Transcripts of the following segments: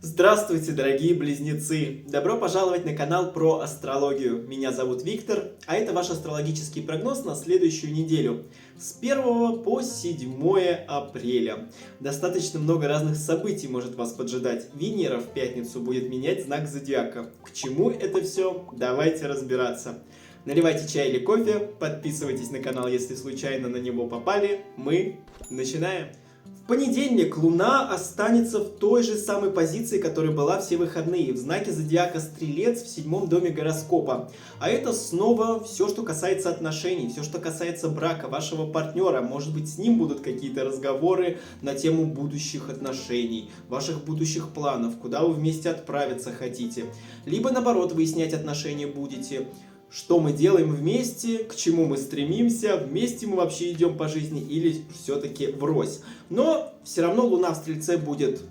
Здравствуйте, дорогие близнецы! Добро пожаловать на канал про астрологию. Меня зовут Виктор, а это ваш астрологический прогноз на следующую неделю. С 1 по 7 апреля. Достаточно много разных событий может вас поджидать. Венера в пятницу будет менять знак зодиака. К чему это все? Давайте разбираться. Наливайте чай или кофе, подписывайтесь на канал, если случайно на него попали. Мы начинаем! В понедельник Луна останется в той же самой позиции, которая была все выходные, в знаке зодиака Стрелец в 7 доме гороскопа. А это снова все, что касается отношений, все, что касается брака, вашего партнера. Может быть, с ним будут какие-то разговоры на тему будущих отношений, ваших будущих планов, куда вы вместе отправиться хотите. Либо, наоборот, выяснять отношения будете. Что мы делаем вместе, к чему мы стремимся, вместе мы вообще идем по жизни или все-таки врозь. Но все равно Луна в Стрельце будет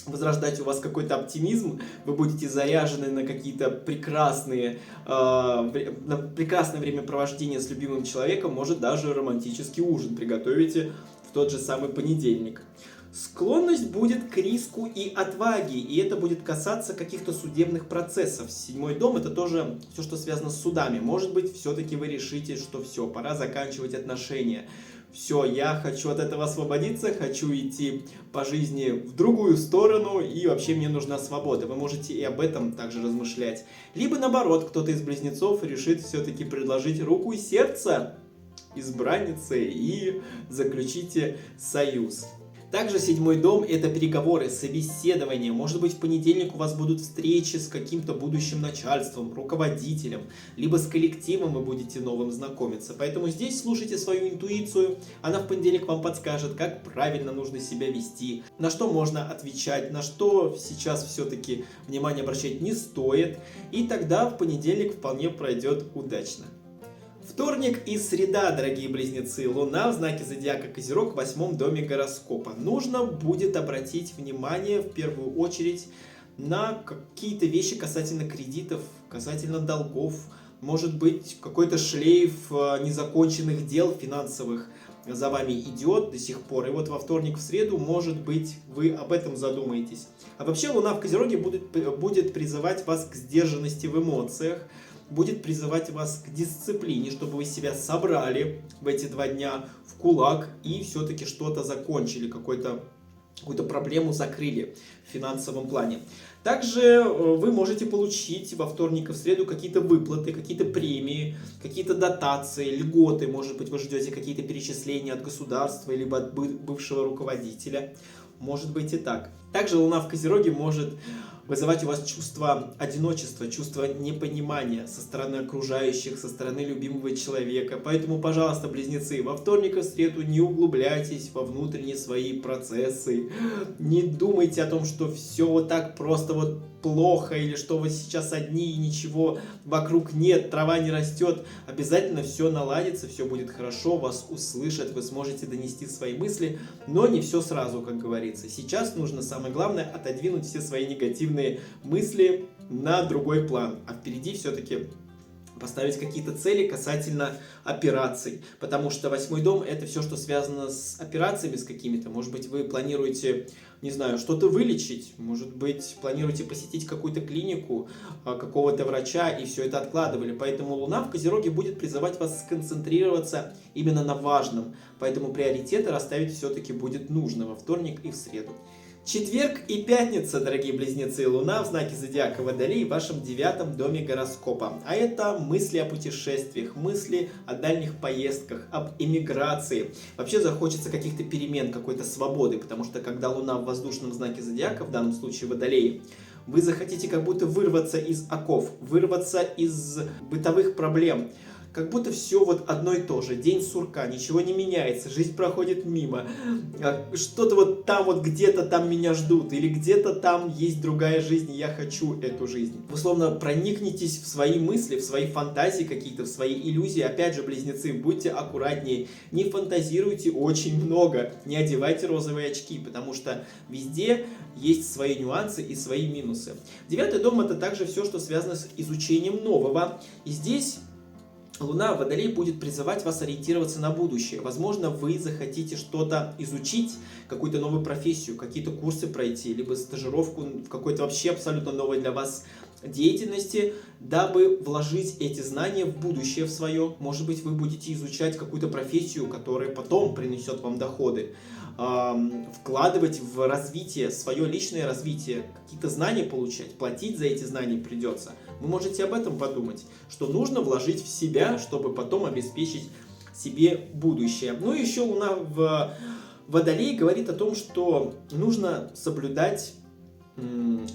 возрождать у вас какой-то оптимизм, вы будете заряжены на какие-то прекрасное времяпровождение с любимым человеком, может даже романтический ужин приготовите в тот же самый понедельник. Склонность будет к риску и отваге, и это будет касаться каких-то судебных процессов. 7 дом — это тоже все, что связано с судами. Может быть, все-таки вы решите, что все, пора заканчивать отношения. Все, я хочу от этого освободиться, хочу идти по жизни в другую сторону, и вообще мне нужна свобода. Вы можете и об этом также размышлять. Либо наоборот, кто-то из близнецов решит все-таки предложить руку и сердце избраннице и заключите союз. Также 7 дом — это переговоры, собеседования. Может быть, в понедельник у вас будут встречи с каким-то будущим начальством, руководителем, либо с коллективом вы будете новым знакомиться. Поэтому здесь слушайте свою интуицию, она в понедельник вам подскажет, как правильно нужно себя вести, на что можно отвечать, на что сейчас все-таки внимание обращать не стоит. И тогда в понедельник вполне пройдет удачно. Вторник и среда, дорогие близнецы. Луна в знаке зодиака Козерог в 8 доме гороскопа. Нужно будет обратить внимание в первую очередь на какие-то вещи касательно кредитов, касательно долгов. Может быть, какой-то шлейф незаконченных дел финансовых за вами идет до сих пор. И вот во вторник, в среду, может быть, вы об этом задумаетесь. А вообще Луна в Козероге будет призывать вас к сдержанности в эмоциях, будет призывать вас к дисциплине, чтобы вы себя собрали в эти 2 дня в кулак и все-таки что-то закончили, какую-то проблему закрыли в финансовом плане. Также вы можете получить во вторник и в среду какие-то выплаты, какие-то премии, какие-то дотации, льготы. Может быть, вы ждете какие-то перечисления от государства либо от бывшего руководителя. Может быть и так. Также Луна в Козероге может вызывать у вас чувство одиночества, чувство непонимания со стороны окружающих, со стороны любимого человека. Поэтому, пожалуйста, близнецы, во вторник и в среду не углубляйтесь во внутренние свои процессы. Не думайте о том, что все вот так просто вот плохо, или что вы сейчас одни и ничего вокруг нет, трава не растет. Обязательно все наладится, все будет хорошо, вас услышат, вы сможете донести свои мысли, но не все сразу, как говорится. Сейчас нужно, самое главное, отодвинуть все свои негативные мысли на другой план, а впереди все-таки поставить какие-то цели касательно операций, потому что 8 дом — это все, что связано с операциями с какими-то. Может быть, вы планируете, не знаю, что-то вылечить, может быть, планируете посетить какую-то клинику, какого-то врача, и все это откладывали. Поэтому Луна в Козероге будет призывать вас сконцентрироваться именно на важном, поэтому приоритеты расставить все-таки будет нужно во вторник и в среду. Четверг и пятница, дорогие близнецы. Луна в знаке зодиака Водолей в вашем 9 доме гороскопа. А это мысли о путешествиях, мысли о дальних поездках, об эмиграции. Вообще захочется каких-то перемен, какой-то свободы, потому что когда Луна в воздушном знаке зодиака, в данном случае Водолее, вы захотите как будто вырваться из оков, вырваться из бытовых проблем. Как будто все вот одно и то же. День сурка, ничего не меняется, жизнь проходит мимо. Что-то вот там вот где-то там меня ждут. Или где-то там есть другая жизнь, и я хочу эту жизнь. Вы словно проникнитесь в свои мысли, в свои фантазии какие-то, в свои иллюзии. Опять же, близнецы, будьте аккуратнее. Не фантазируйте очень много. Не одевайте розовые очки, потому что везде есть свои нюансы и свои минусы. 9 дом — это также все, что связано с изучением нового. И здесь Луна в Водолее будет призывать вас ориентироваться на будущее. Возможно, вы захотите что-то изучить, какую-то новую профессию, какие-то курсы пройти, либо стажировку в какой-то вообще абсолютно новой для вас деятельности, дабы вложить эти знания в будущее в свое. Может быть, вы будете изучать какую-то профессию, которая потом принесет вам доходы. Вкладывать в развитие, свое личное развитие, какие-то знания получать, платить за эти знания придется. Вы можете об этом подумать, что нужно вложить в себя, чтобы потом обеспечить себе будущее. Ну и еще Луна в Водолее говорит о том, что нужно соблюдать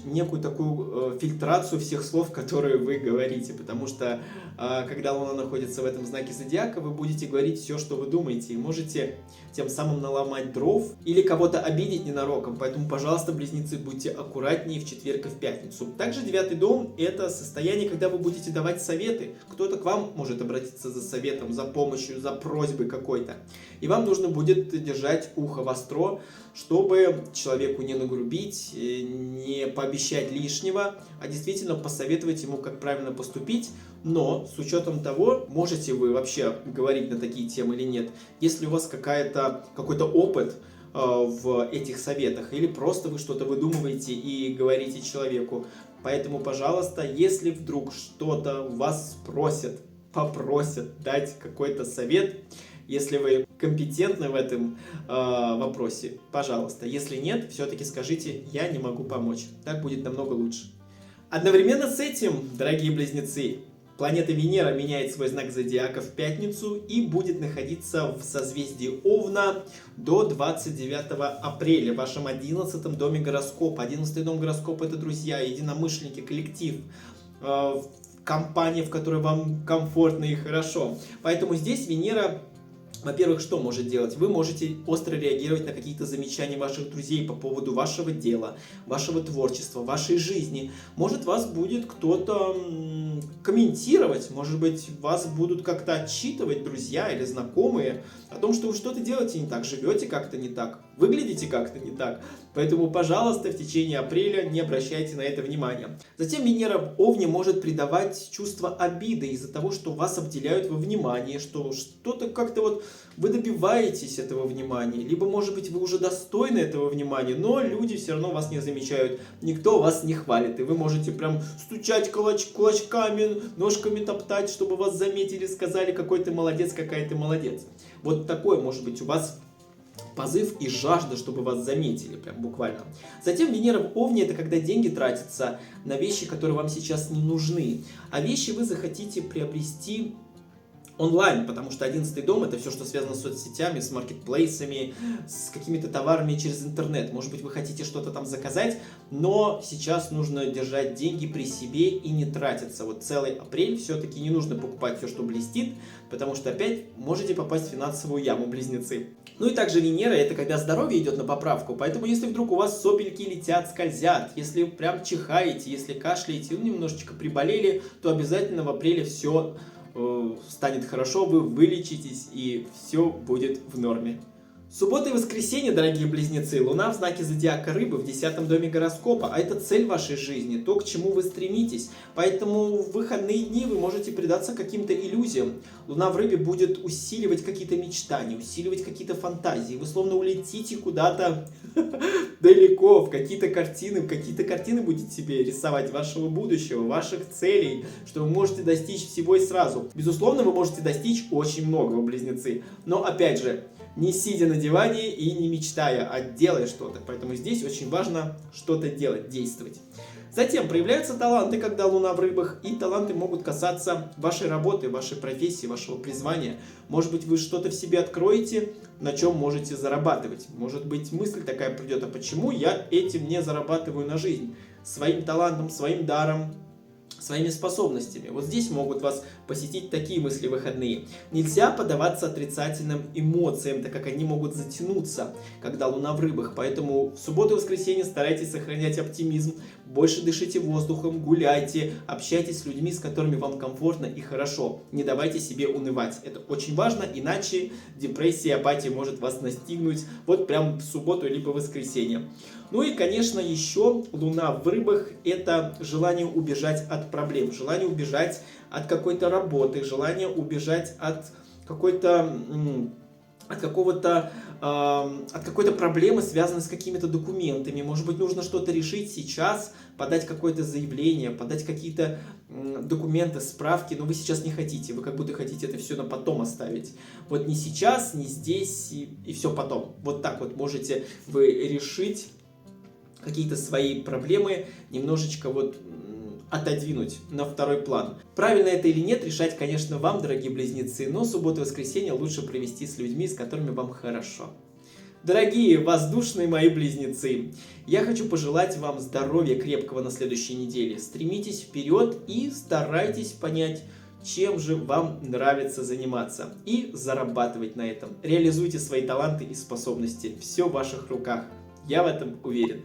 некую такую фильтрацию всех слов, которые вы говорите, потому что когда Луна находится в этом знаке зодиака, вы будете говорить все, что вы думаете, и можете тем самым наломать дров или кого-то обидеть ненароком, поэтому, пожалуйста, близнецы, будьте аккуратнее в четверг и в пятницу. Также 9-й дом – это состояние, когда вы будете давать советы, кто-то к вам может обратиться за советом, за помощью, за просьбой какой-то, и вам нужно будет держать ухо востро, чтобы человеку не нагрубить, не пообещать лишнего, а действительно посоветовать ему, как правильно поступить. Но с учетом того, можете вы вообще говорить на такие темы или нет, если у вас какой-то опыт в этих советах, или просто вы что-то выдумываете и говорите человеку. Поэтому, пожалуйста, если вдруг что-то вас попросят дать какой-то совет, если вы компетентны в этом вопросе, пожалуйста. Если нет, все-таки скажите: я не могу помочь. Так будет намного лучше. Одновременно с этим, дорогие близнецы, планета Венера меняет свой знак зодиака в пятницу и будет находиться в созвездии Овна до 29 апреля в вашем 11-м доме гороскопа. 11-й дом гороскопа – это друзья, единомышленники, коллектив, компания, в которой вам комфортно и хорошо. Поэтому здесь Венера, во-первых, что может делать? Вы можете остро реагировать на какие-то замечания ваших друзей по поводу вашего дела, вашего творчества, вашей жизни. Может, вас будет кто-то комментировать, может быть, вас будут как-то отчитывать друзья или знакомые о том, что вы что-то делаете не так, живете как-то не так, выглядите как-то не так. Поэтому, пожалуйста, в течение апреля не обращайте на это внимания. Затем Венера в Овне может придавать чувство обиды из-за того, что вас обделяют во внимании, что что-то как-то вот вы добиваетесь этого внимания, либо, может быть, вы уже достойны этого внимания, но люди все равно вас не замечают, никто вас не хвалит, и вы можете прям стучать кулачками, ножками топтать, чтобы вас заметили, сказали, какой ты молодец, какая ты молодец. Вот такой может быть у вас позыв и жажда, чтобы вас заметили, прям буквально. Затем Венера в Овне – это когда деньги тратятся на вещи, которые вам сейчас не нужны, а вещи вы захотите приобрести онлайн, потому что 11-й дом – это все, что связано с соцсетями, с маркетплейсами, с какими-то товарами через интернет. Может быть, вы хотите что-то там заказать, но сейчас нужно держать деньги при себе и не тратиться. Вот целый апрель все-таки не нужно покупать все, что блестит, потому что опять можете попасть в финансовую яму, близнецы. Ну и также Венера – это когда здоровье идет на поправку, поэтому если вдруг у вас сопельки летят, скользят, если прям чихаете, если кашляете, немножечко приболели, то обязательно в апреле все станет хорошо, вы вылечитесь и все будет в норме. Суббота и воскресенье, дорогие близнецы, Луна в знаке зодиака Рыбы в 10-м доме гороскопа, а это цель вашей жизни, то, к чему вы стремитесь. Поэтому в выходные дни вы можете предаться каким-то иллюзиям. Луна в Рыбе будет усиливать какие-то мечтания, усиливать какие-то фантазии. Вы словно улетите куда-то далеко, в какие-то картины будете себе рисовать вашего будущего, ваших целей, что вы можете достичь всего и сразу. Безусловно, вы можете достичь очень многого, близнецы. Но опять же, не сидя на диване и не мечтая, а делая что-то. Поэтому здесь очень важно что-то делать, действовать. Затем проявляются таланты, когда Луна в Рыбах, и таланты могут касаться вашей работы, вашей профессии, вашего призвания. Может быть, вы что-то в себе откроете, на чем можете зарабатывать. Может быть, мысль такая придет: а почему я этим не зарабатываю на жизнь? Своим талантом, своим даром, своими способностями. Вот здесь могут вас посетить такие мысли в выходные. Нельзя поддаваться отрицательным эмоциям, так как они могут затянуться, когда Луна в Рыбах. Поэтому в субботу и воскресенье старайтесь сохранять оптимизм, больше дышите воздухом, гуляйте, общайтесь с людьми, с которыми вам комфортно и хорошо. Не давайте себе унывать. Это очень важно, иначе депрессия и апатия может вас настигнуть вот прям в субботу либо в воскресенье. Ну и, конечно, еще Луна в Рыбах – это желание убежать от от проблем, желание убежать от какой-то работы, желание убежать от какой-то от какой-то проблемы, связанной с какими-то документами. Может быть, нужно что-то решить сейчас, подать какое-то заявление, подать какие-то документы, справки, но вы сейчас не хотите, вы как будто хотите это все на потом оставить. Вот не сейчас, не здесь и все потом. Вот так вот можете вы решить какие-то свои проблемы, немножечко вот отодвинуть на второй план. Правильно это или нет, решать, конечно, вам, дорогие близнецы, но субботу и воскресенье лучше провести с людьми, с которыми вам хорошо. Дорогие воздушные мои близнецы, я хочу пожелать вам здоровья крепкого на следующей неделе. Стремитесь вперед и старайтесь понять, чем же вам нравится заниматься, и зарабатывать на этом. Реализуйте свои таланты и способности. Все в ваших руках. Я в этом уверен.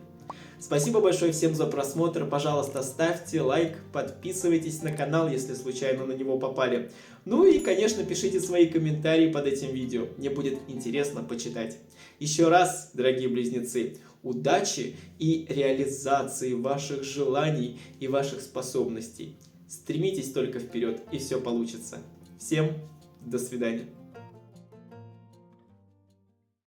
Спасибо большое всем за просмотр. Пожалуйста, ставьте лайк, подписывайтесь на канал, если случайно на него попали. Ну и, конечно, пишите свои комментарии под этим видео. Мне будет интересно почитать. Еще раз, дорогие близнецы, удачи и реализации ваших желаний и ваших способностей. Стремитесь только вперед, и все получится. Всем до свидания.